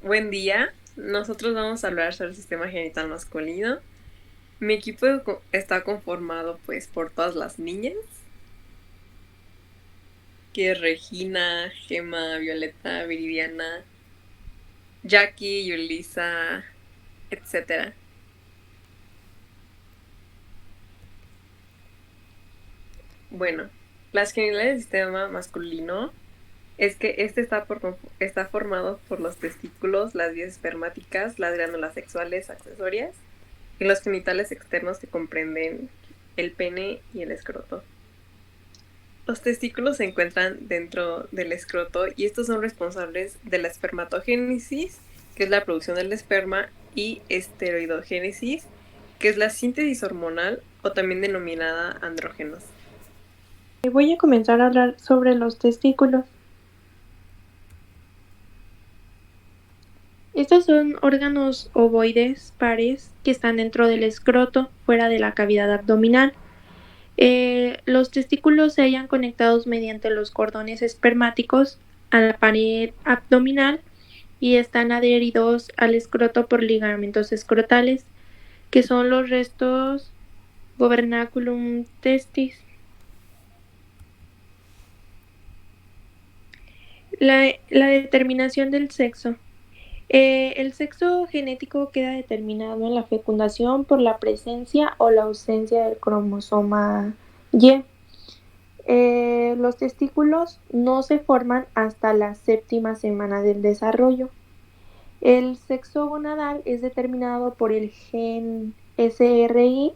Buen día. Nosotros vamos a hablar sobre el sistema genital masculino. Mi equipo está conformado pues por todas las niñas, que es Regina, Gema, Violeta, Viridiana, Jackie, Yulisa, etcétera. Bueno, las genitales del sistema masculino es que este está formado por los testículos, las vías espermáticas, las glándulas sexuales accesorias y los genitales externos que comprenden el pene y el escroto. Los testículos se encuentran dentro del escroto y estos son responsables de la espermatogénesis, que es la producción del esperma, y esteroidogénesis, que es la síntesis hormonal o también denominada andrógenos. Voy a comenzar a hablar sobre los testículos. Estos son órganos ovoides pares que están dentro del escroto, fuera de la cavidad abdominal. Los testículos se hallan conectados mediante los cordones espermáticos a la pared abdominal y están adheridos al escroto por ligamentos escrotales, que son los restos governaculum testis. La determinación del sexo. El sexo genético queda determinado en la fecundación por la presencia o la ausencia del cromosoma Y. Los testículos no se forman hasta la séptima semana del desarrollo. El sexo gonadal es determinado por el gen SRY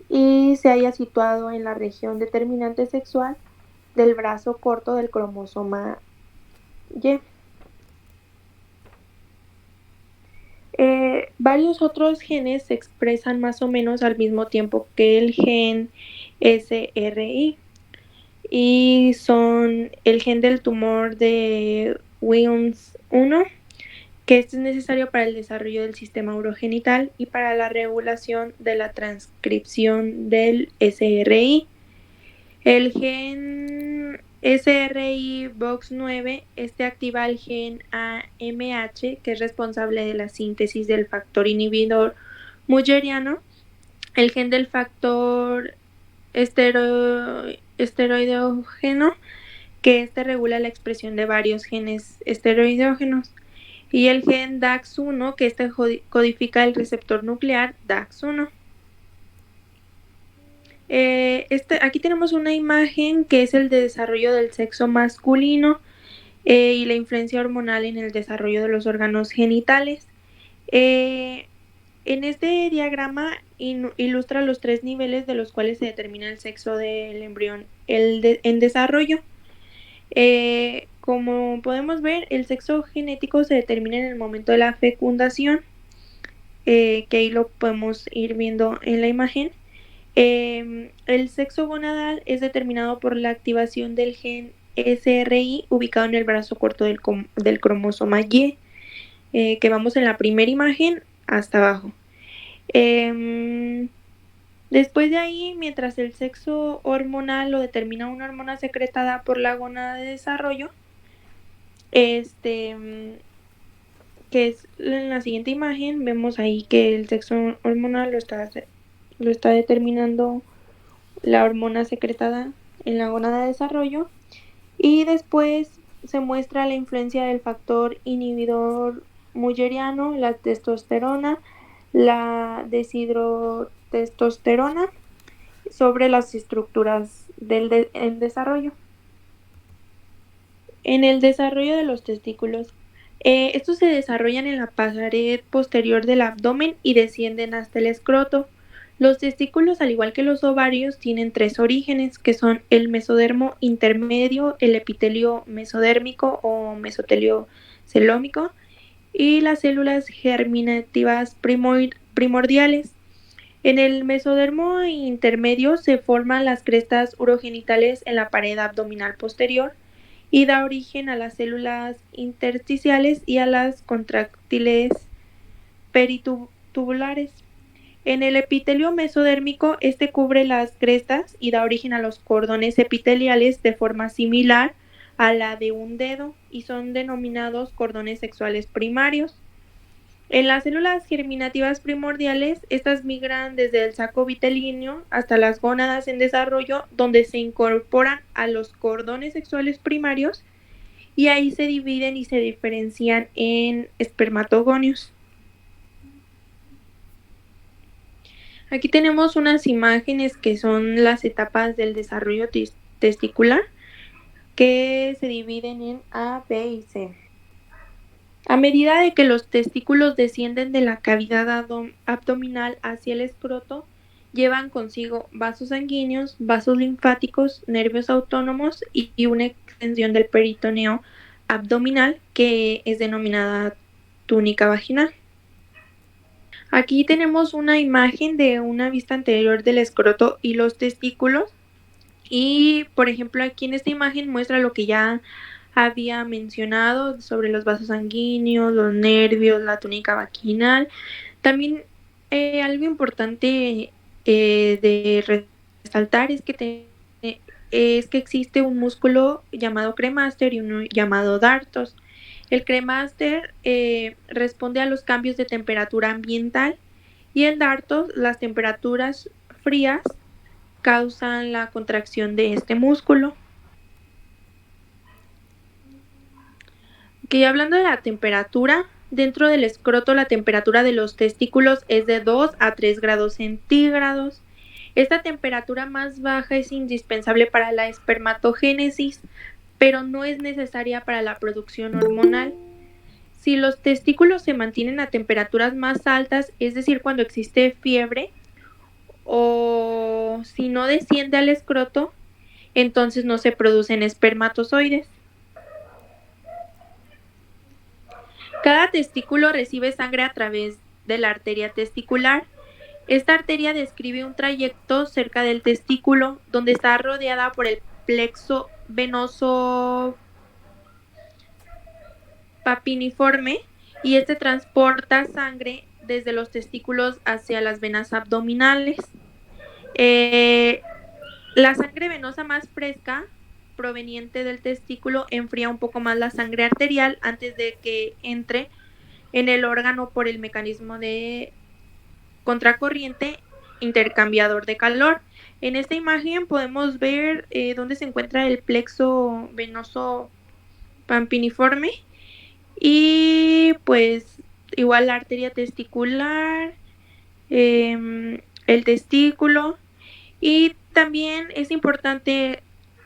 y se halla situado en la región determinante sexual del brazo corto del cromosoma Y. Varios otros genes se expresan más o menos al mismo tiempo que el gen SRY y son el gen del tumor de Wilms 1, que este es necesario para el desarrollo del sistema urogenital y para la regulación de la transcripción del SRY. El gen SRY-Box9 activa el gen AMH, que es responsable de la síntesis del factor inhibidor mulleriano, el gen del factor esteroidógeno, que regula la expresión de varios genes esteroidógenos, y el gen DAX1, que codifica el receptor nuclear DAX1. Aquí tenemos una imagen que es el de desarrollo del sexo masculino y la influencia hormonal en el desarrollo de los órganos genitales. En este diagrama ilustra los 3 niveles de los cuales se determina el sexo del embrión en desarrollo. Como podemos ver, el sexo genético se determina en el momento de la fecundación, que ahí lo podemos ir viendo en la imagen. El sexo gonadal es determinado por la activación del gen SRY ubicado en el brazo corto del cromosoma Y, que vamos en la primera imagen hasta abajo. Después de ahí, mientras el sexo hormonal lo determina una hormona secretada por la gónada de desarrollo, que es en la siguiente imagen, vemos ahí que el sexo hormonal lo está determinando la hormona secretada en la gónada de desarrollo, y después se muestra la influencia del factor inhibidor mulleriano, la testosterona, la deshidrotestosterona, sobre las estructuras del desarrollo. En el desarrollo de los testículos, estos se desarrollan en la pared posterior del abdomen y descienden hasta el escroto. Los testículos, al igual que los ovarios, tienen 3 orígenes, que son el mesodermo intermedio, el epitelio mesodérmico o mesotelio celómico y las células germinativas primordiales. En el mesodermo intermedio se forman las crestas urogenitales en la pared abdominal posterior y da origen a las células intersticiales y a las contráctiles peritubulares. En el epitelio mesodérmico, cubre las crestas y da origen a los cordones epiteliales de forma similar a la de un dedo y son denominados cordones sexuales primarios. En las células germinativas primordiales, estas migran desde el saco vitelíneo hasta las gónadas en desarrollo, donde se incorporan a los cordones sexuales primarios y ahí se dividen y se diferencian en espermatogonios. Aquí tenemos unas imágenes que son las etapas del desarrollo testicular, que se dividen en A, B y C. A medida de que los testículos descienden de la cavidad abdominal hacia el escroto, llevan consigo vasos sanguíneos, vasos linfáticos, nervios autónomos y una extensión del peritoneo abdominal que es denominada túnica vaginal. Aquí tenemos una imagen de una vista anterior del escroto y los testículos. Y, por ejemplo, aquí en esta imagen muestra lo que ya había mencionado sobre los vasos sanguíneos, los nervios, la túnica vaginal. También algo importante de resaltar es que existe un músculo llamado cremaster y uno llamado dartos. El cremaster responde a los cambios de temperatura ambiental y el dartos, las temperaturas frías causan la contracción de este músculo. Que hablando de la temperatura, dentro del escroto la temperatura de los testículos es de 2 a 3 grados centígrados. Esta temperatura más baja es indispensable para la espermatogénesis, pero no es necesaria para la producción hormonal. Si los testículos se mantienen a temperaturas más altas, es decir, cuando existe fiebre, o si no desciende al escroto, entonces no se producen espermatozoides. Cada testículo recibe sangre a través de la arteria testicular. Esta arteria describe un trayecto cerca del testículo donde está rodeada por el plexo venoso papiniforme y este transporta sangre desde los testículos hacia las venas abdominales. La sangre venosa más fresca proveniente del testículo enfría un poco más la sangre arterial antes de que entre en el órgano por el mecanismo de contracorriente intercambiador de calor. En esta imagen podemos ver dónde se encuentra el plexo venoso pampiniforme y pues igual la arteria testicular, el testículo. Y también es importante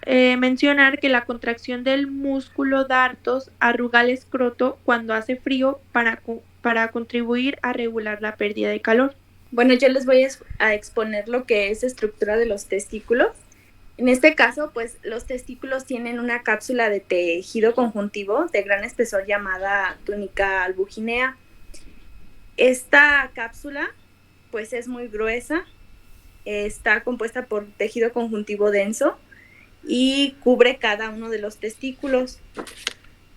mencionar que la contracción del músculo dartos arruga el escroto cuando hace frío para contribuir a regular la pérdida de calor. Bueno, yo les voy a exponer lo que es estructura de los testículos. En este caso, pues los testículos tienen una cápsula de tejido conjuntivo de gran espesor llamada túnica albuginea. Esta cápsula, pues es muy gruesa, está compuesta por tejido conjuntivo denso y cubre cada uno de los testículos.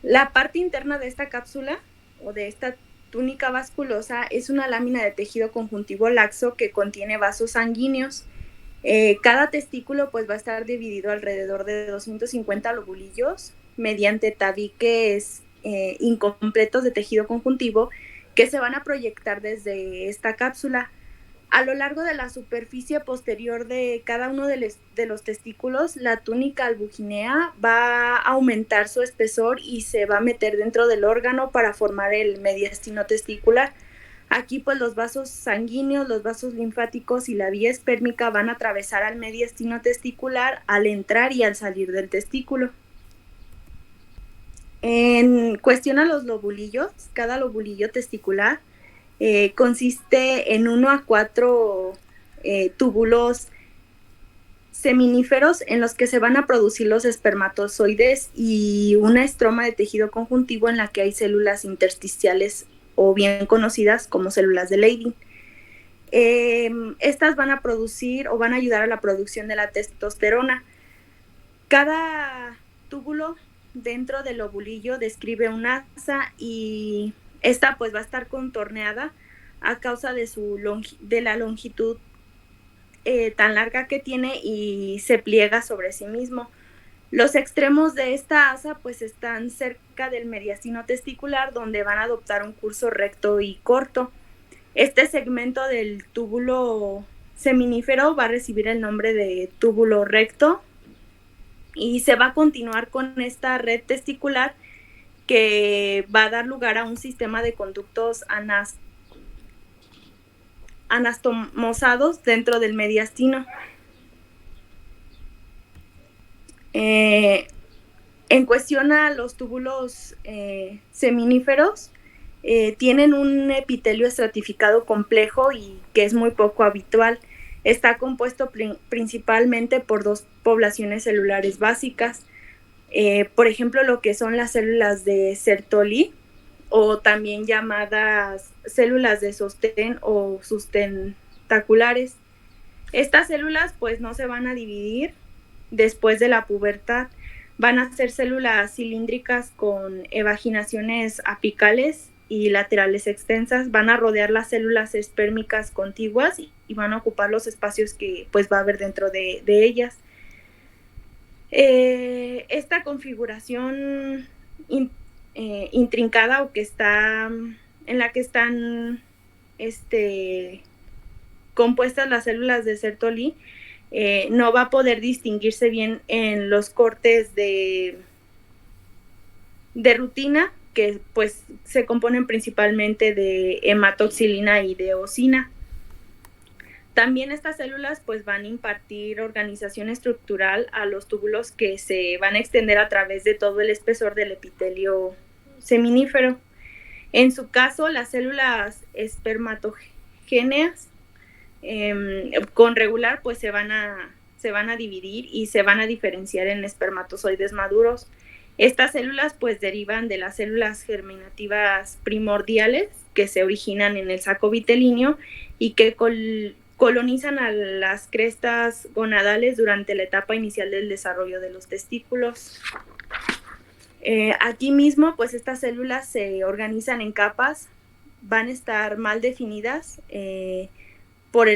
La parte interna de esta cápsula o de esta túnica vasculosa es una lámina de tejido conjuntivo laxo que contiene vasos sanguíneos. Cada testículo pues va a estar dividido alrededor de 250 lobulillos mediante tabiques incompletos de tejido conjuntivo que se van a proyectar desde esta cápsula. A lo largo de la superficie posterior de cada uno de los testículos, la túnica albuginea va a aumentar su espesor y se va a meter dentro del órgano para formar el mediastino testicular. Aquí pues los vasos sanguíneos, los vasos linfáticos y la vía espérmica van a atravesar al mediastino testicular al entrar y al salir del testículo. En cuestión a los lobulillos, cada lobulillo testicular consiste en 1 a 4 túbulos seminíferos en los que se van a producir los espermatozoides y una estroma de tejido conjuntivo en la que hay células intersticiales o bien conocidas como células de Leydig. Estas van a producir o van a ayudar a la producción de la testosterona. Cada túbulo dentro del ovulillo describe un asa y esta pues va a estar contorneada a causa de la longitud tan larga que tiene y se pliega sobre sí mismo. Los extremos de esta asa pues están cerca del mediastino testicular, donde van a adoptar un curso recto y corto. Este segmento del túbulo seminífero va a recibir el nombre de túbulo recto y se va a continuar con esta red testicular que va a dar lugar a un sistema de conductos anastomosados dentro del mediastino. En cuestión a los túbulos seminíferos, tienen un epitelio estratificado complejo y que es muy poco habitual. Está compuesto principalmente por dos poblaciones celulares básicas, por ejemplo, lo que son las células de Sertoli, o también llamadas células de sostén o sustentaculares. Estas células pues no se van a dividir después de la pubertad, van a ser células cilíndricas con evaginaciones apicales y laterales extensas, van a rodear las células espérmicas contiguas y van a ocupar los espacios que pues va a haber dentro de ellas. Esta configuración intrincada o que está en la que están compuestas las células de Sertoli no va a poder distinguirse bien en los cortes de rutina, que pues se componen principalmente de hematoxilina y de eosina. También estas células pues van a impartir organización estructural a los túbulos que se van a extender a través de todo el espesor del epitelio seminífero. En su caso, las células espermatogéneas con regular pues se van a dividir y se van a diferenciar en espermatozoides maduros. Estas células pues derivan de las células germinativas primordiales que se originan en el saco vitelíneo y que colonizan a las crestas gonadales durante la etapa inicial del desarrollo de los testículos. Aquí mismo pues estas células se organizan en capas, van a estar mal definidas por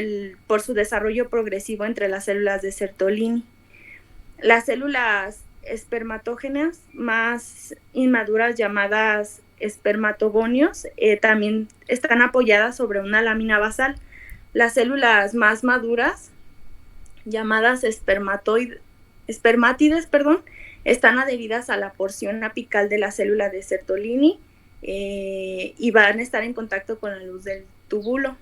su desarrollo progresivo entre las células de Sertolini. Las células espermatógenas más inmaduras, llamadas espermatogonios, también están apoyadas sobre una lámina basal. Las células más maduras, llamadas espermátides, están adheridas a la porción apical de la célula de Sertolini y van a estar en contacto con la luz del túbulo.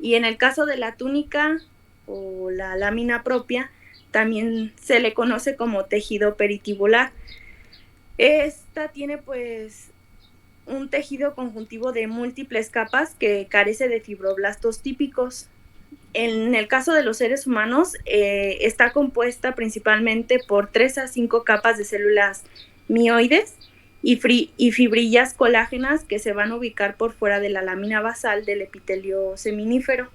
Y en el caso de la túnica o la lámina propia, también se le conoce como tejido peritibular. Esta tiene pues un tejido conjuntivo de múltiples capas que carece de fibroblastos típicos. En el caso de los seres humanos, está compuesta principalmente por 3 a 5 capas de células mioides y fibrillas colágenas que se van a ubicar por fuera de la lámina basal del epitelio seminífero.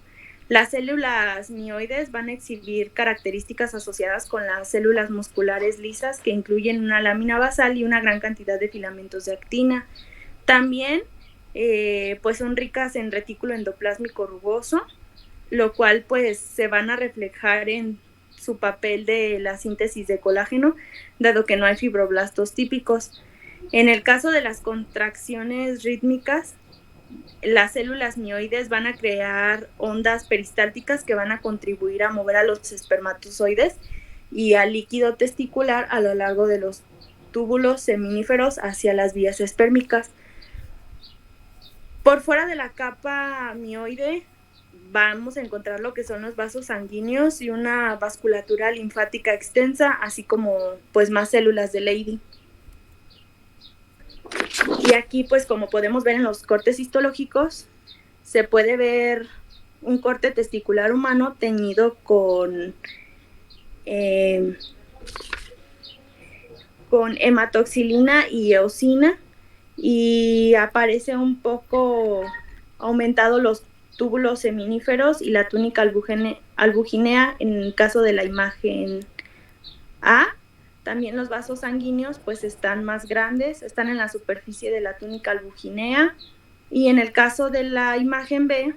Las células mioides van a exhibir características asociadas con las células musculares lisas que incluyen una lámina basal y una gran cantidad de filamentos de actina. También pues son ricas en retículo endoplásmico rugoso, lo cual pues se van a reflejar en su papel de la síntesis de colágeno, dado que no hay fibroblastos típicos. En el caso de las contracciones rítmicas, las células mioides van a crear ondas peristálticas que van a contribuir a mover a los espermatozoides y al líquido testicular a lo largo de los túbulos seminíferos hacia las vías espérmicas. Por fuera de la capa mioide vamos a encontrar lo que son los vasos sanguíneos y una vasculatura linfática extensa, así como pues más células de Leydig. Y aquí pues como podemos ver en los cortes histológicos, se puede ver un corte testicular humano teñido con hematoxilina y eosina, y aparece un poco aumentado los túbulos seminíferos y la túnica albuginea en el caso de la imagen A. También los vasos sanguíneos pues están más grandes, están en la superficie de la túnica albuginea, y en el caso de la imagen B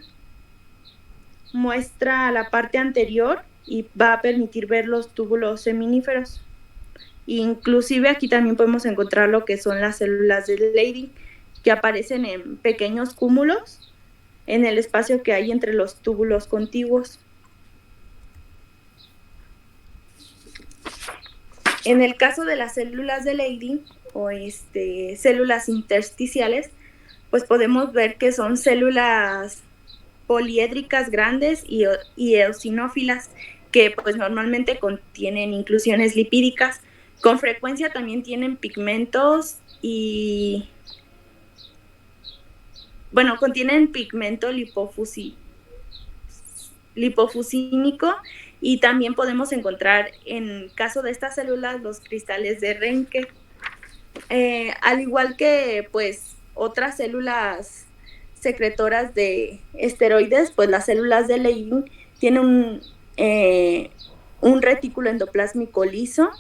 muestra la parte anterior y va a permitir ver los túbulos seminíferos. Inclusive aquí también podemos encontrar lo que son las células de Leydig, que aparecen en pequeños cúmulos en el espacio que hay entre los túbulos contiguos. En el caso de las células de Leydig o células intersticiales, pues podemos ver que son células poliédricas grandes y eosinófilas, que pues normalmente contienen inclusiones lipídicas. Con frecuencia también tienen pigmentos y, bueno, contienen pigmento lipofusínico, y también podemos encontrar en caso de estas células los cristales de Renke. Al igual que pues otras células secretoras de esteroides, pues las células de Leydig tienen un retículo endoplásmico liso.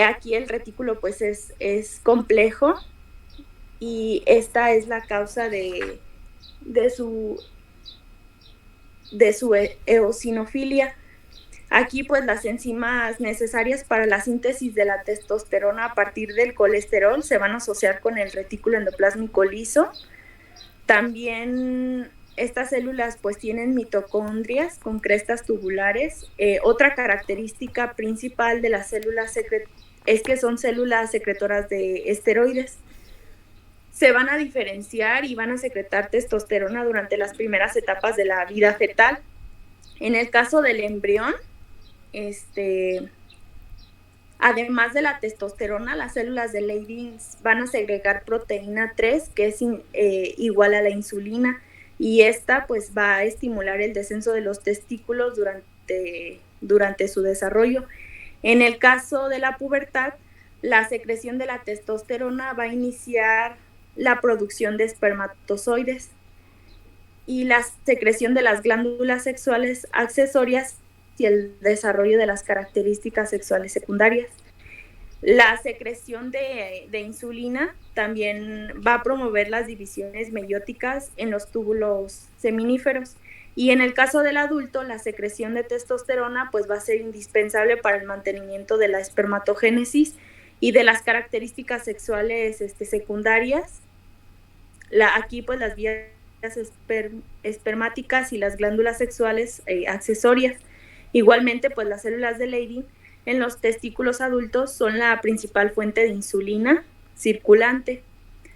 Aquí el retículo pues es complejo, y esta es la causa de su eosinofilia. Aquí pues las enzimas necesarias para la síntesis de la testosterona a partir del colesterol se van a asociar con el retículo endoplásmico liso. También estas células pues tienen mitocondrias con crestas tubulares. Otra característica principal de las células es que son células secretoras de esteroides. Se van a diferenciar y van a secretar testosterona durante las primeras etapas de la vida fetal. En el caso del embrión, además de la testosterona, las células de Leydig van a segregar proteína 3, que es igual a la insulina, y esta pues va a estimular el descenso de los testículos durante su desarrollo. En el caso de la pubertad, la secreción de la testosterona va a iniciar la producción de espermatozoides y la secreción de las glándulas sexuales accesorias y el desarrollo de las características sexuales secundarias. La secreción de insulina también va a promover las divisiones meióticas en los túbulos seminíferos, y en el caso del adulto la secreción de testosterona pues va a ser indispensable para el mantenimiento de la espermatogénesis y de las características sexuales secundarias. Aquí pues las vías espermáticas y las glándulas sexuales accesorias. Igualmente, pues las células de Leydig en los testículos adultos son la principal fuente de insulina circulante.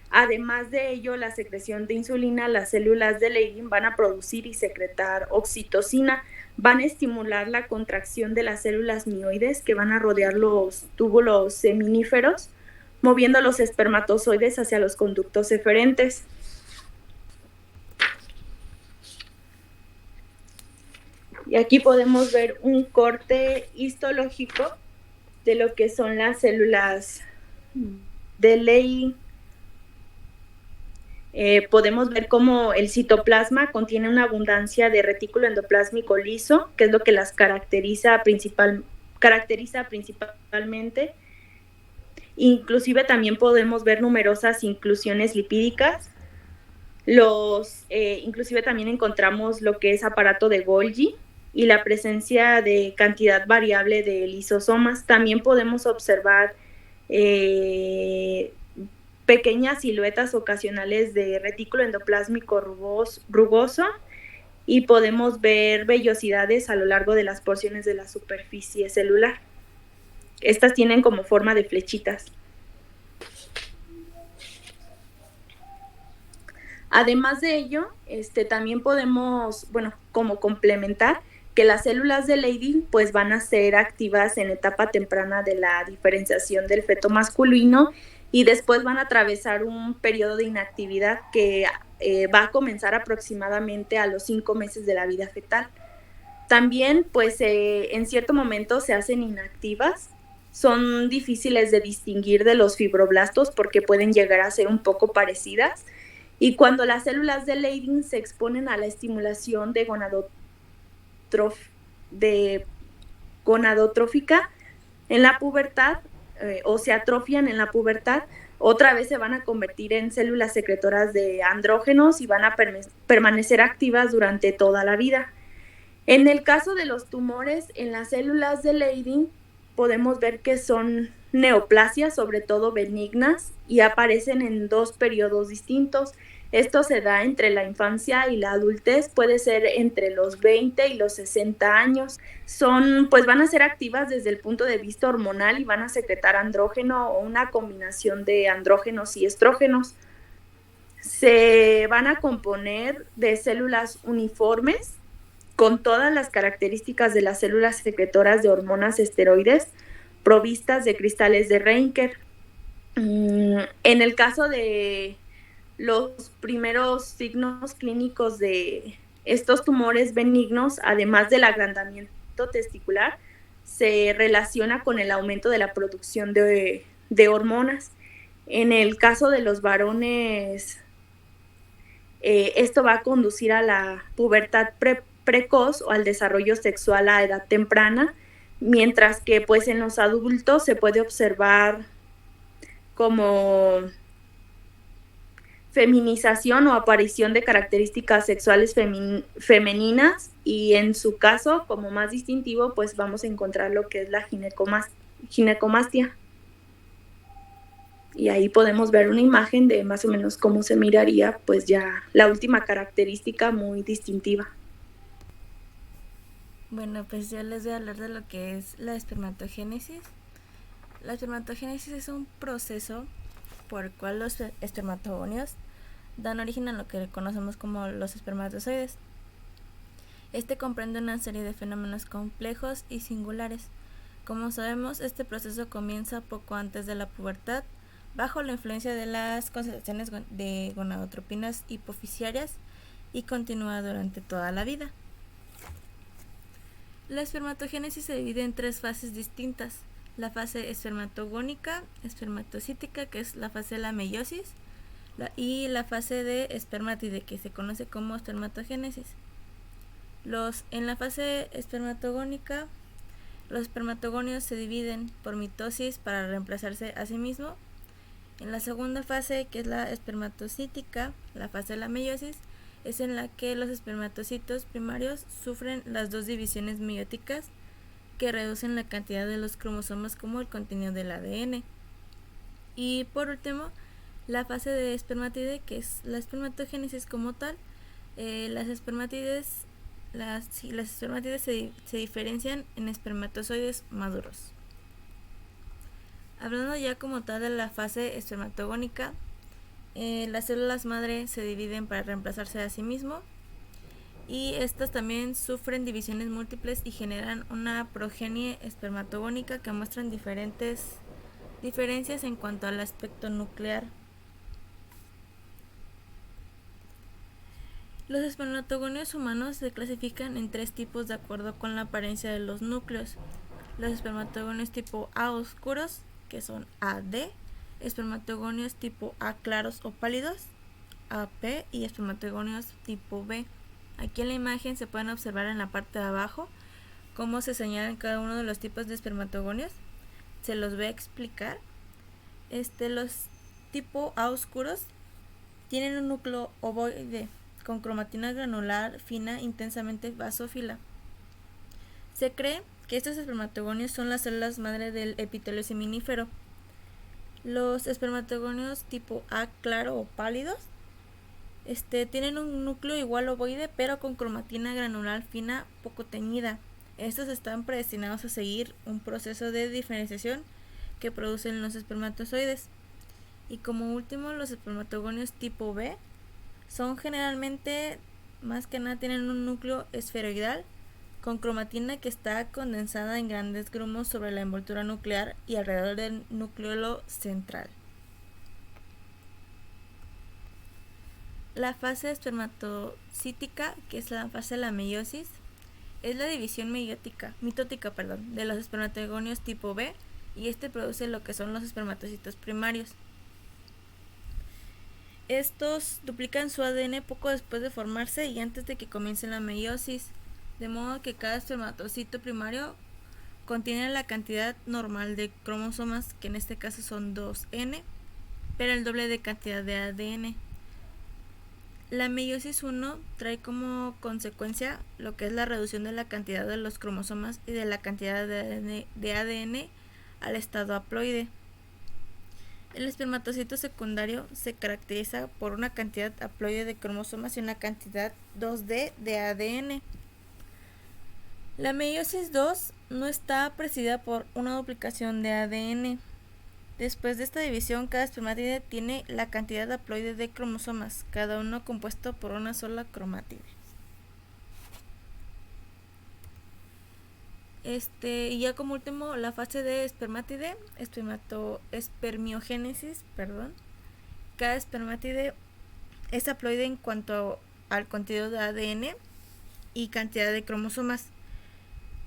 Además de ello, la secreción de insulina, las células de Leydig van a producir y secretar oxitocina, van a estimular la contracción de las células mioides que van a rodear los túbulos seminíferos, moviendo los espermatozoides hacia los conductos eferentes. Y aquí podemos ver un corte histológico de lo que son las células de Leydig. Podemos ver cómo el citoplasma contiene una abundancia de retículo endoplásmico liso, que es lo que las caracteriza principalmente. Inclusive también podemos ver numerosas inclusiones lipídicas. Inclusive también encontramos lo que es aparato de Golgi y la presencia de cantidad variable de lisosomas. También podemos observar pequeñas siluetas ocasionales de retículo endoplásmico rugoso, y podemos ver vellosidades a lo largo de las porciones de la superficie celular. Estas tienen como forma de flechitas. Además de ello, también podemos, como complementar, que las células de Leydig pues van a ser activas en etapa temprana de la diferenciación del feto masculino, y después van a atravesar un periodo de inactividad que va a comenzar aproximadamente a los 5 meses de la vida fetal. También pues en cierto momento se hacen inactivas. Son difíciles de distinguir de los fibroblastos porque pueden llegar a ser un poco parecidas, y cuando las células de Leydig se exponen a la estimulación de gonadotrófica en la pubertad, o se atrofian en la pubertad, otra vez se van a convertir en células secretoras de andrógenos y van a permanecer activas durante toda la vida. En el caso de los tumores, en las células de Leydig podemos ver que son neoplasias, sobre todo benignas, y aparecen en 2 periodos distintos. Esto se da entre la infancia y la adultez, puede ser entre los 20 y los 60 años. Pues van a ser activas desde el punto de vista hormonal y van a secretar andrógeno o una combinación de andrógenos y estrógenos. Se van a componer de células uniformes con todas las características de las células secretoras de hormonas esteroides provistas de cristales de Reinker. En el caso de los primeros signos clínicos de estos tumores benignos, además del agrandamiento testicular, se relaciona con el aumento de la producción de hormonas. En el caso de los varones, esto va a conducir a la pubertad precoz o al desarrollo sexual a edad temprana, mientras que pues en los adultos se puede observar como feminización o aparición de características sexuales femeninas, y en su caso, como más distintivo, pues vamos a encontrar lo que es la ginecomastia. Y ahí podemos ver una imagen de más o menos cómo se miraría pues ya la última característica muy distintiva. Bueno, pues yo les voy a hablar de lo que es la espermatogénesis. La espermatogénesis es un proceso por el cual los espermatogonios dan origen a lo que conocemos como los espermatozoides. Este comprende una serie de fenómenos complejos y singulares. Como sabemos, este proceso comienza poco antes de la pubertad, bajo la influencia de las concentraciones de gonadotropinas hipofisiarias, y continúa durante toda la vida. La espermatogénesis se divide en 3 fases distintas: la fase espermatogónica, espermatocítica, que es la fase de la meiosis, y la fase de espermátide, que se conoce como espermatogénesis. En la fase espermatogónica, los espermatogonios se dividen por mitosis para reemplazarse a sí mismos. En la segunda fase, que es la espermatocítica, la fase de la meiosis, es en la que los espermatocitos primarios sufren las 2 divisiones meióticas que reducen la cantidad de los cromosomas como el contenido del ADN. Y por último, la fase de espermatide, que es la espermatogénesis como tal. Las espermatides se diferencian en espermatozoides maduros. Hablando ya como tal de la fase espermatogónica, las células madre se dividen para reemplazarse a sí mismo, y estas también sufren divisiones múltiples y generan una progenie espermatogónica que muestran diferencias en cuanto al aspecto nuclear. Los espermatogonios humanos se clasifican en 3 tipos de acuerdo con la apariencia de los núcleos: los espermatogonios tipo A oscuros, que son AD, espermatogonios tipo A claros o pálidos, AP, y espermatogonios tipo B. Aquí en la imagen se pueden observar en la parte de abajo cómo se señalan cada uno de los tipos de espermatogonios. Se los voy a explicar. Los tipo A oscuros tienen un núcleo ovoide con cromatina granular fina intensamente basófila. Se cree que estos espermatogonios son las células madre del epitelio seminífero. Los espermatogonios tipo A claro o pálidos tienen un núcleo igual ovoide, pero con cromatina granular fina poco teñida. Estos están predestinados a seguir un proceso de diferenciación que producen los espermatozoides. Y como último, los espermatogonios tipo B son generalmente, más que nada, tienen un núcleo esferoidal con cromatina que está condensada en grandes grumos sobre la envoltura nuclear y alrededor del núcleo central. La fase espermatocítica, que es la fase de la meiosis, es la división mitótica de los espermatogonios tipo B, y produce lo que son los espermatocitos primarios. Estos duplican su ADN poco después de formarse y antes de que comience la meiosis, de modo que cada espermatocito primario contiene la cantidad normal de cromosomas, que en este caso son 2N, pero el doble de cantidad de ADN. La meiosis 1 trae como consecuencia lo que es la reducción de la cantidad de los cromosomas y de la cantidad de ADN al estado haploide. El espermatocito secundario se caracteriza por una cantidad haploide de cromosomas y una cantidad 2D de ADN. La meiosis 2 no está precedida por una duplicación de ADN. Después de esta división, cada espermátide tiene la cantidad haploide de cromosomas, cada uno compuesto por una sola cromátide. Y ya como último, la fase de espermátide, espermiogénesis, Cada espermátide es haploide en cuanto al contenido de ADN y cantidad de cromosomas,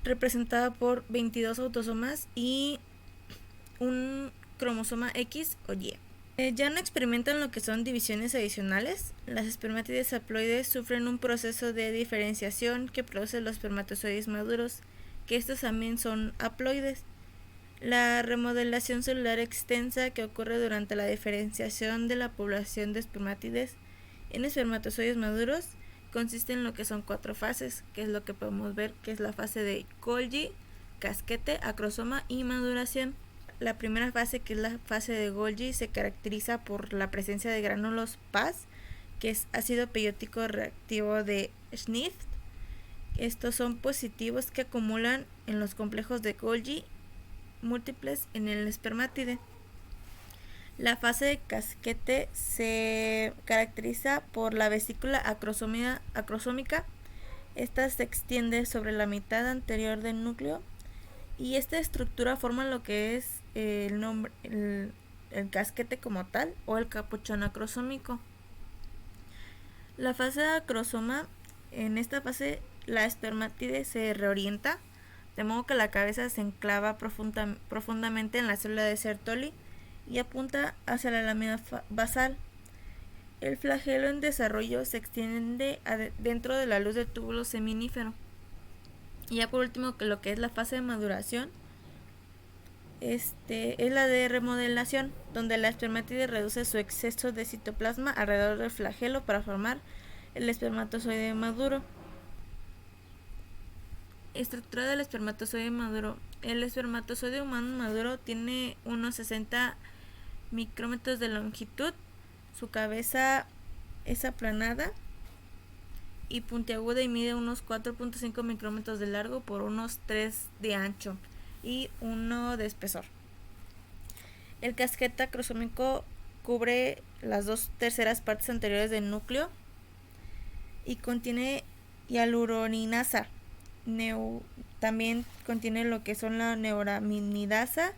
representada por 22 autosomas y un cromosoma X o Y. Ya no experimentan lo que son divisiones adicionales. Las espermátides haploides sufren un proceso de diferenciación que produce los espermatozoides maduros, que estos también son haploides. La remodelación celular extensa que ocurre durante la diferenciación de la población de espermátides en espermatozoides maduros consiste en lo que son 4 fases, que es lo que podemos ver, que es la fase de Golgi, casquete, acrosoma y maduración. La primera fase, que es la fase de Golgi, se caracteriza por la presencia de gránulos Paz, que es ácido peiótico reactivo de Schnitt. Estos son positivos que acumulan en los complejos de Golgi múltiples en el espermátide. La fase de casquete se caracteriza por la vesícula acrosómica. Esta se extiende sobre la mitad anterior del núcleo y esta estructura forma lo que es el casquete como tal o el capuchón acrosómico. La fase de acrosoma, en esta fase la espermátide se reorienta, de modo que la cabeza se enclava profundamente en la célula de Sertoli y apunta hacia la lámina basal. El flagelo en desarrollo se extiende dentro de la luz del túbulo seminífero. Y ya por último, que lo que es la fase de maduración es la de remodelación, donde la espermátide reduce su exceso de citoplasma alrededor del flagelo para formar el espermatozoide maduro. Estructura del espermatozoide maduro. El espermatozoide humano maduro tiene unos 60 micrómetros de longitud. Su cabeza es aplanada y puntiaguda y mide unos 4.5 micrómetros de largo por unos 3 de ancho y 1 de espesor. El casquete acrosómico cubre las 2/3 partes anteriores del núcleo y contiene hialuronidasa. También contiene lo que son la neuraminidasa,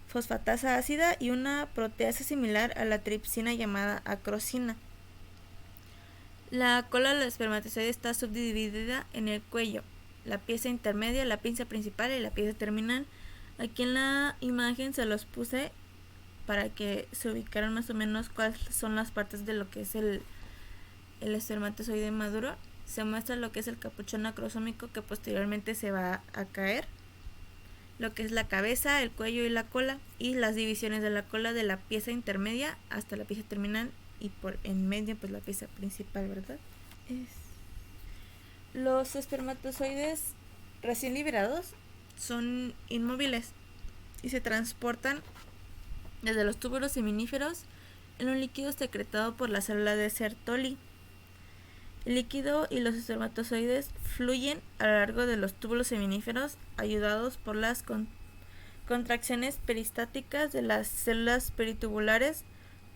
fosfatasa ácida y una proteasa similar a la tripsina llamada acrosina. La cola del espermatozoide está subdividida en el cuello, la pieza intermedia, la pinza principal y la pieza terminal. Aquí en la imagen se los puse para que se ubicaran más o menos cuáles son las partes de lo que es el espermatozoide maduro. Se muestra lo que es el capuchón acrosómico, que posteriormente se va a caer, lo que es la cabeza, el cuello y la cola, y las divisiones de la cola de la pieza intermedia hasta la pieza terminal y por en medio pues la pieza principal, ¿verdad? Los espermatozoides recién liberados son inmóviles y se transportan desde los túbulos seminíferos en un líquido secretado por la célula de Sertoli. El líquido y los espermatozoides fluyen a lo largo de los túbulos seminíferos, ayudados por las contracciones peristáticas de las células peritubulares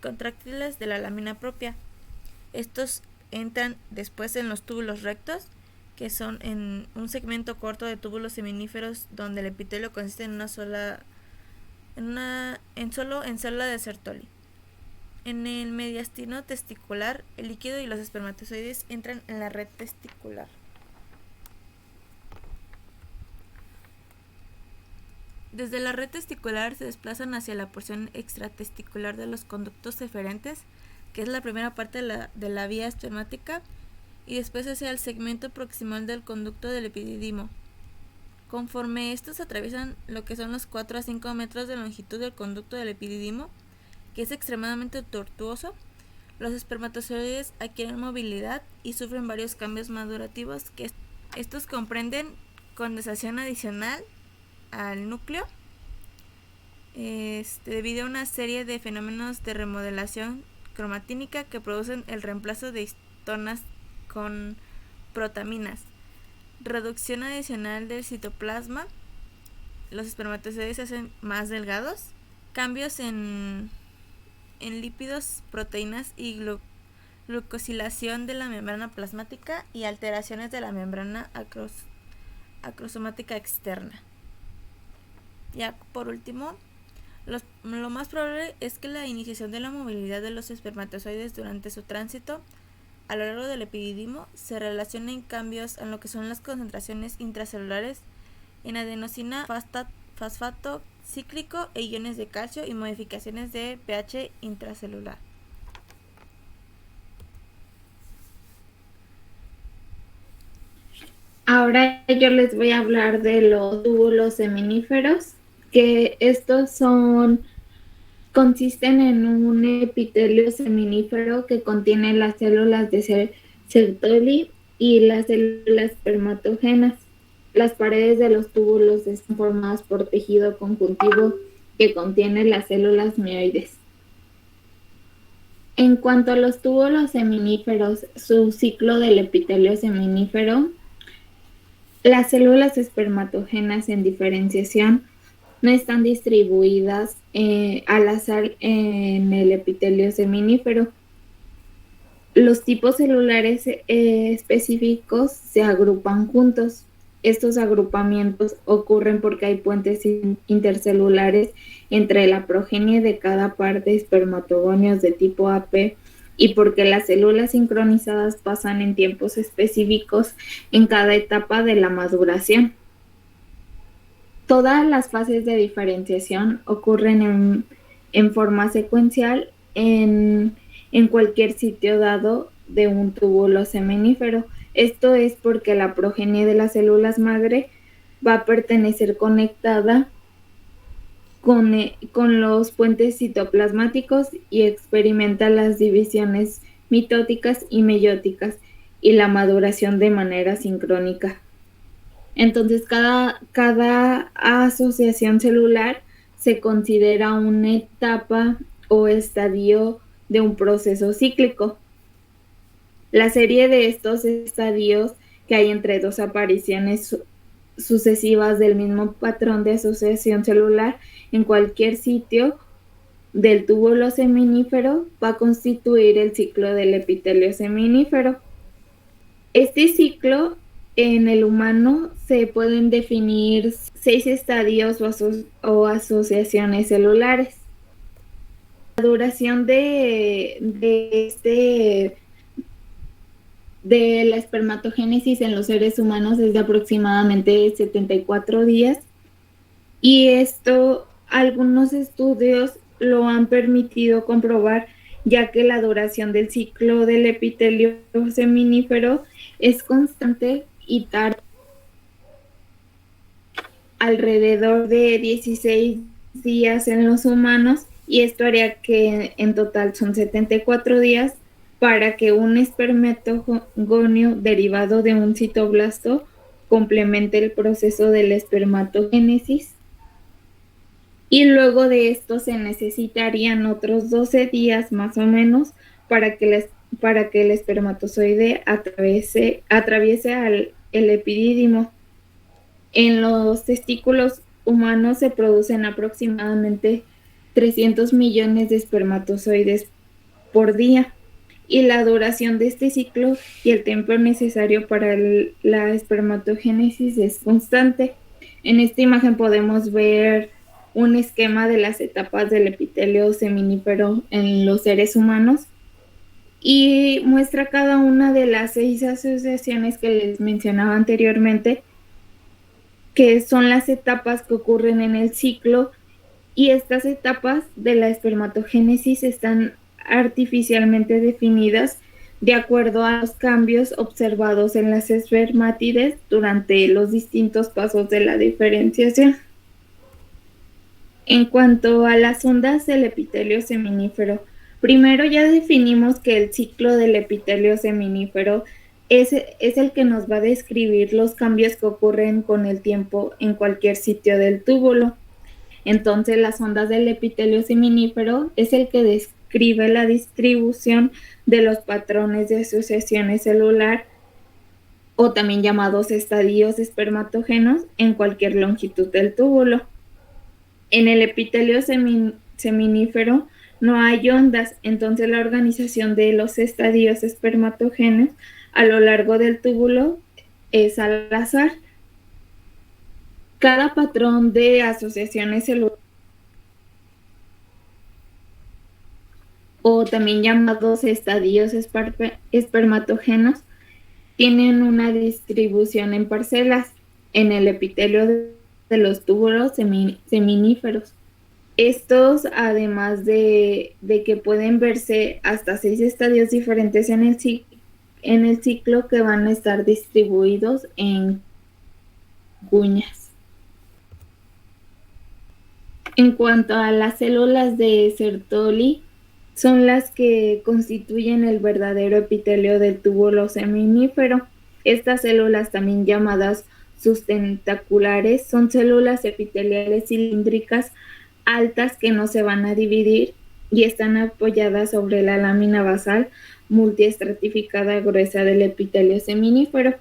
contráctiles de la lámina propia. Estos entran después en los túbulos rectos, que son en un segmento corto de túbulos seminíferos donde el epitelio consiste en célula de Sertoli. En el mediastino testicular, el líquido y los espermatozoides entran en la red testicular. Desde la red testicular se desplazan hacia la porción extratesticular de los conductos eferentes, que es la primera parte de la vía espermática, y después hacia el segmento proximal del conducto del epididimo. Conforme estos atraviesan lo que son los 4 a 5 metros de longitud del conducto del epididimo, que es extremadamente tortuoso, los espermatozoides adquieren movilidad y sufren varios cambios madurativos, que estos comprenden condensación adicional al núcleo, debido a una serie de fenómenos de remodelación cromatínica que producen el reemplazo de histonas con protaminas, reducción adicional del citoplasma, los espermatozoides se hacen más delgados, cambios en lípidos, proteínas y glucosilación de la membrana plasmática y alteraciones de la membrana acrosomática externa. Ya por último, lo más probable es que la iniciación de la movilidad de los espermatozoides durante su tránsito a lo largo del epididimo se relaciona en cambios en lo que son las concentraciones intracelulares en adenosina fosfato cíclico e iones de calcio y modificaciones de pH intracelular. Ahora yo les voy a hablar de los túbulos seminíferos, que estos consisten en un epitelio seminífero que contiene las células de Sertoli y las células espermatógenas. Las paredes de los túbulos están formadas por tejido conjuntivo que contiene las células mioides. En cuanto a los túbulos seminíferos, su ciclo del epitelio seminífero, las células espermatógenas en diferenciación no están distribuidas al azar en el epitelio seminífero. Los tipos celulares específicos se agrupan juntos. Estos agrupamientos ocurren porque hay puentes intercelulares entre la progenie de cada par de espermatogonios de tipo AP y porque las células sincronizadas pasan en tiempos específicos en cada etapa de la maduración. Todas las fases de diferenciación ocurren en forma secuencial en cualquier sitio dado de un túbulo seminífero. Esto es porque la progenie de las células madre va a pertenecer conectada con los puentes citoplasmáticos y experimenta las divisiones mitóticas y meióticas y la maduración de manera sincrónica. Entonces, cada asociación celular se considera una etapa o estadio de un proceso cíclico. La serie de estos estadios que hay entre dos apariciones sucesivas del mismo patrón de asociación celular en cualquier sitio del túbulo seminífero va a constituir el ciclo del epitelio seminífero. Este ciclo en el humano se pueden definir 6 estadios o asociaciones celulares. La duración de la espermatogénesis en los seres humanos es de aproximadamente 74 días y esto algunos estudios lo han permitido comprobar, ya que la duración del ciclo del epitelio seminífero es constante y tarda alrededor de 16 días en los humanos, y esto haría que en total son 74 días para que un espermatogonio derivado de un citoblasto complemente el proceso de la espermatogénesis. Y luego de esto se necesitarían otros 12 días más o menos para que el espermatozoide atraviese el epidídimo. En los testículos humanos se producen aproximadamente 300 millones de espermatozoides por día, y la duración de este ciclo y el tiempo necesario para la espermatogénesis es constante. En esta imagen podemos ver un esquema de las etapas del epitelio seminífero en los seres humanos y muestra cada una de las 6 asociaciones que les mencionaba anteriormente, que son las etapas que ocurren en el ciclo, y estas etapas de la espermatogénesis están artificialmente definidas de acuerdo a los cambios observados en las espermátides durante los distintos pasos de la diferenciación. En cuanto a las ondas del epitelio seminífero, primero ya definimos que el ciclo del epitelio seminífero es el que nos va a describir los cambios que ocurren con el tiempo en cualquier sitio del túbulo. Entonces, las ondas del epitelio seminífero es el que describe la distribución de los patrones de asociaciones celular o también llamados estadios espermatógenos en cualquier longitud del túbulo. En el epitelio seminífero no hay ondas, entonces la organización de los estadios espermatógenos a lo largo del túbulo es al azar. Cada patrón de asociaciones celulares, o también llamados estadios espermatógenos, tienen una distribución en parcelas en el epitelio de los túbulos seminíferos. Estos, además de que pueden verse hasta 6 estadios diferentes en el ciclo que van a estar distribuidos en cuñas. En cuanto a las células de Sertoli, son las que constituyen el verdadero epitelio del túbulo seminífero. Estas células, también llamadas sustentaculares, son células epiteliales cilíndricas altas que no se van a dividir y están apoyadas sobre la lámina basal multiestratificada gruesa del epitelio seminífero.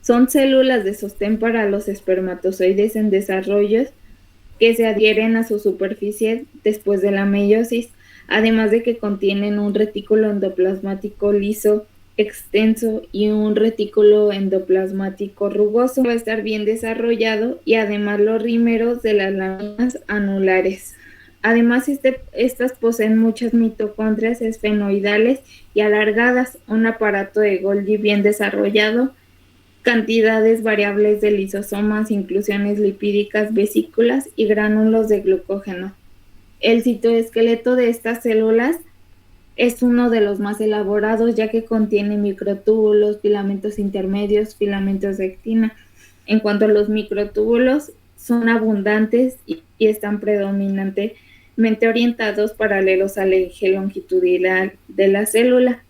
Son células de sostén para los espermatozoides en desarrollo que se adhieren a su superficie después de la meiosis, además de que contienen un retículo endoplasmático liso extenso y un retículo endoplasmático rugoso. Va a estar bien desarrollado y además los rímeros de las láminas anulares. Además, estas poseen muchas mitocondrias esfenoidales y alargadas, un aparato de Golgi bien desarrollado, cantidades variables de lisosomas, inclusiones lipídicas, vesículas y gránulos de glucógeno. El citoesqueleto de estas células es uno de los más elaborados, ya que contiene microtúbulos, filamentos intermedios, filamentos de actina. En cuanto a los microtúbulos, son abundantes y están predominantemente orientados paralelos al eje longitudinal de la célula.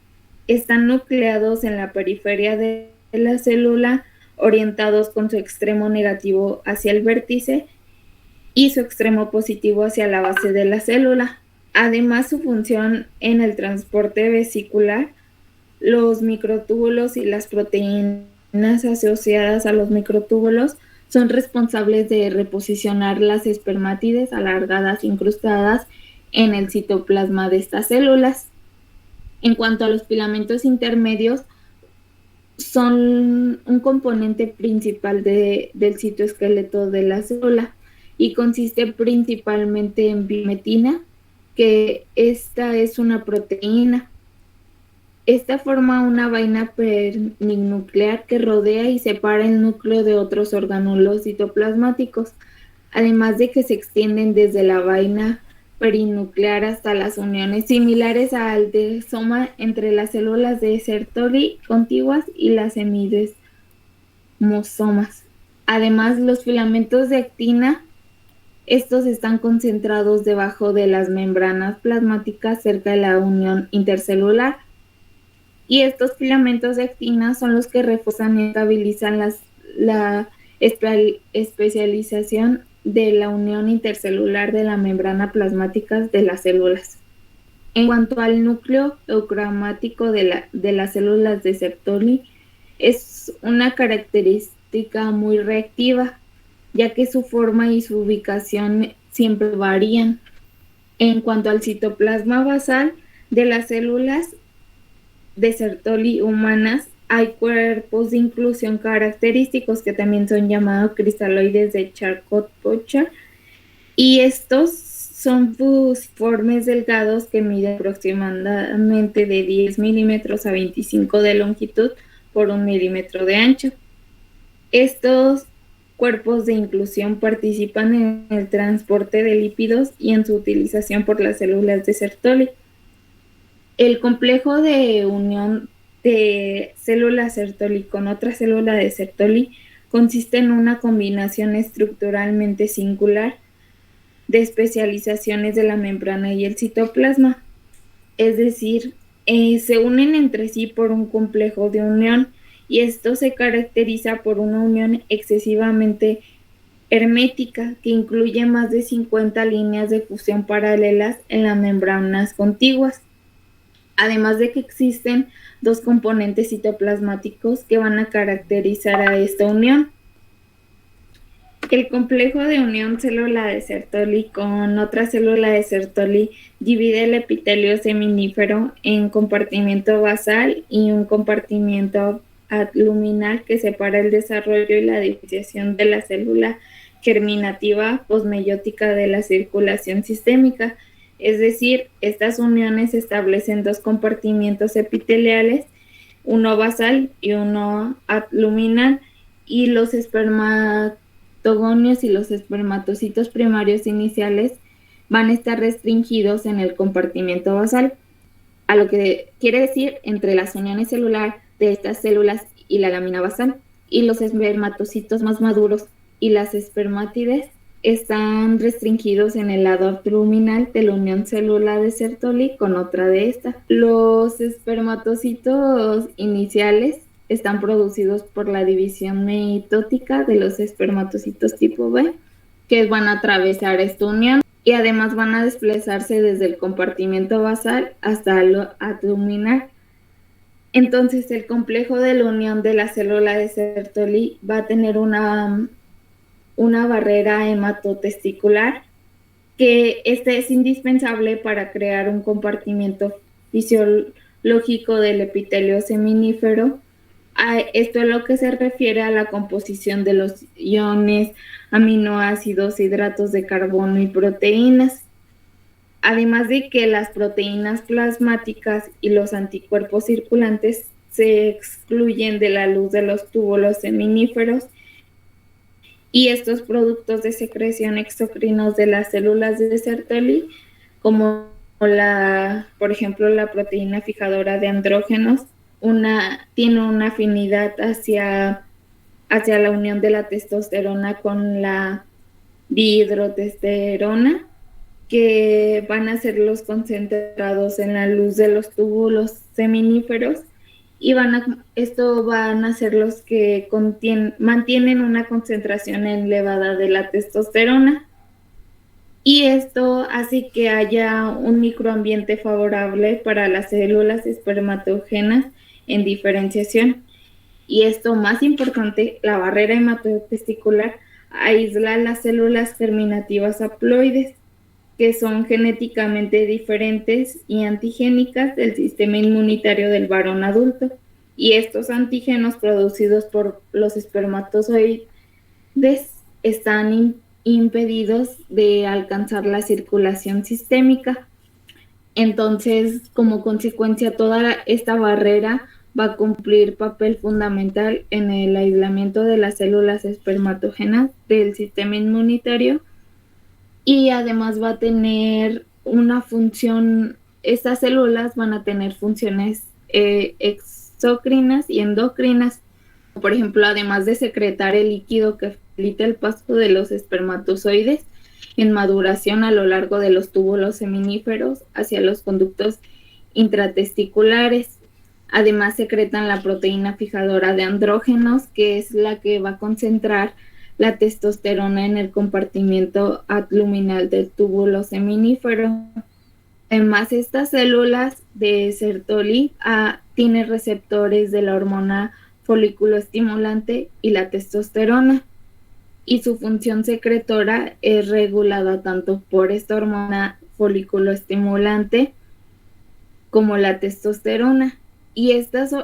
Están nucleados en la periferia de la célula, orientados con su extremo negativo hacia el vértice y su extremo positivo hacia la base de la célula. Además, su función en el transporte vesicular, los microtúbulos y las proteínas asociadas a los microtúbulos son responsables de reposicionar las espermátides alargadas incrustadas en el citoplasma de estas células. En cuanto a los filamentos intermedios, son un componente principal del citoesqueleto de la célula y consiste principalmente en bimetina, que esta es una proteína. Esta forma una vaina pernuclear que rodea y separa el núcleo de otros orgánulos citoplasmáticos, además de que se extienden desde la vaina perinuclear hasta las uniones similares al desoma entre las células de Sertoli contiguas y las semidesmosomas. Además, los filamentos de actina, estos están concentrados debajo de las membranas plasmáticas cerca de la unión intercelular. Y estos filamentos de actina son los que refuerzan y estabilizan la especialización de la unión intercelular de la membrana plasmática de las células. En cuanto al núcleo eucromático de las células de Sertoli, es una característica muy reactiva, ya que su forma y su ubicación siempre varían. En cuanto al citoplasma basal de las células de Sertoli humanas, hay cuerpos de inclusión característicos que también son llamados cristaloides de Charcot-Bouchard, y estos son fusiformes delgados que miden aproximadamente de 10 milímetros a 25 de longitud por 1 milímetro de ancho. Estos cuerpos de inclusión participan en el transporte de lípidos y en su utilización por las células de Sertoli. El complejo de unión de célula Sertoli con otra célula de Sertoli consiste en una combinación estructuralmente singular de especializaciones de la membrana y el citoplasma, es decir, se unen entre sí por un complejo de unión, y esto se caracteriza por una unión excesivamente hermética que incluye más de 50 líneas de fusión paralelas en las membranas contiguas. Además de que existen dos componentes citoplasmáticos que van a caracterizar a esta unión. El complejo de unión célula de Sertoli con otra célula de Sertoli divide el epitelio seminífero en compartimiento basal y un compartimiento luminal que separa el desarrollo y la diferenciación de la célula germinativa posmeiótica de la circulación sistémica. Es decir, estas uniones establecen dos compartimientos epiteliales, uno basal y uno luminal, y los espermatogonios y los espermatocitos primarios iniciales van a estar restringidos en el compartimiento basal, a lo que quiere decir entre las uniones celulares de estas células y la lámina basal, y los espermatocitos más maduros y las espermátides están restringidos en el lado abdominal de la unión celular de Sertoli con otra de estas. Los espermatocitos iniciales están producidos por la división mitótica de los espermatocitos tipo B, que van a atravesar esta unión y además van a desplazarse desde el compartimento basal hasta el abdominal. Entonces, el complejo de la unión de la célula de Sertoli va a tener una barrera hematotesticular que es indispensable para crear un compartimiento fisiológico del epitelio seminífero. Esto es lo que se refiere a la composición de los iones, aminoácidos, hidratos de carbono y proteínas. Además de que las proteínas plasmáticas y los anticuerpos circulantes se excluyen de la luz de los túbulos seminíferos, y estos productos de secreción exocrinos de las células de Sertoli, como por ejemplo, la proteína fijadora de andrógenos, tiene una afinidad hacia la unión de la testosterona con la dihidrotestosterona, que van a ser los concentrados en la luz de los túbulos seminíferos, y van a ser los que mantienen una concentración elevada de la testosterona, y esto hace que haya un microambiente favorable para las células espermatógenas en diferenciación. Y esto más importante, la barrera hematotesticular aísla las células germinativas haploides, que son genéticamente diferentes y antigénicas del sistema inmunitario del varón adulto, y estos antígenos producidos por los espermatozoides están impedidos de alcanzar la circulación sistémica. Entonces, como consecuencia, toda esta barrera va a cumplir papel fundamental en el aislamiento de las células espermatógenas del sistema inmunitario, y además va a tener una función. Estas células van a tener funciones exocrinas y endocrinas. Por ejemplo, además de secretar el líquido que facilita el paso de los espermatozoides en maduración a lo largo de los túbulos seminíferos hacia los conductos intratesticulares. Además secretan la proteína fijadora de andrógenos, que es la que va a concentrar la testosterona en el compartimento abdominal del túbulo seminífero. Además, estas células de Sertoli tienen receptores de la hormona folículo estimulante y la testosterona, y su función secretora es regulada tanto por esta hormona folículo estimulante como la testosterona. Y estas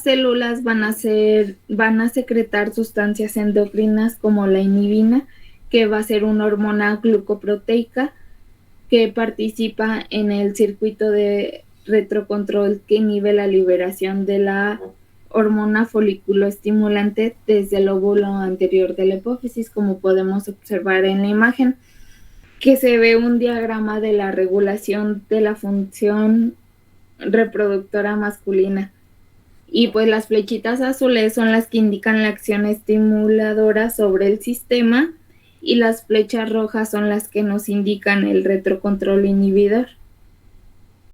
células van a secretar sustancias endocrinas como la inhibina, que va a ser una hormona glucoproteica que participa en el circuito de retrocontrol que inhibe la liberación de la hormona folículo estimulante desde el óvulo anterior de la hipófisis, como podemos observar en la imagen, que se ve un diagrama de la regulación de la función reproductora masculina. Y pues las flechitas azules son las que indican la acción estimuladora sobre el sistema, y las flechas rojas son las que nos indican el retrocontrol inhibidor.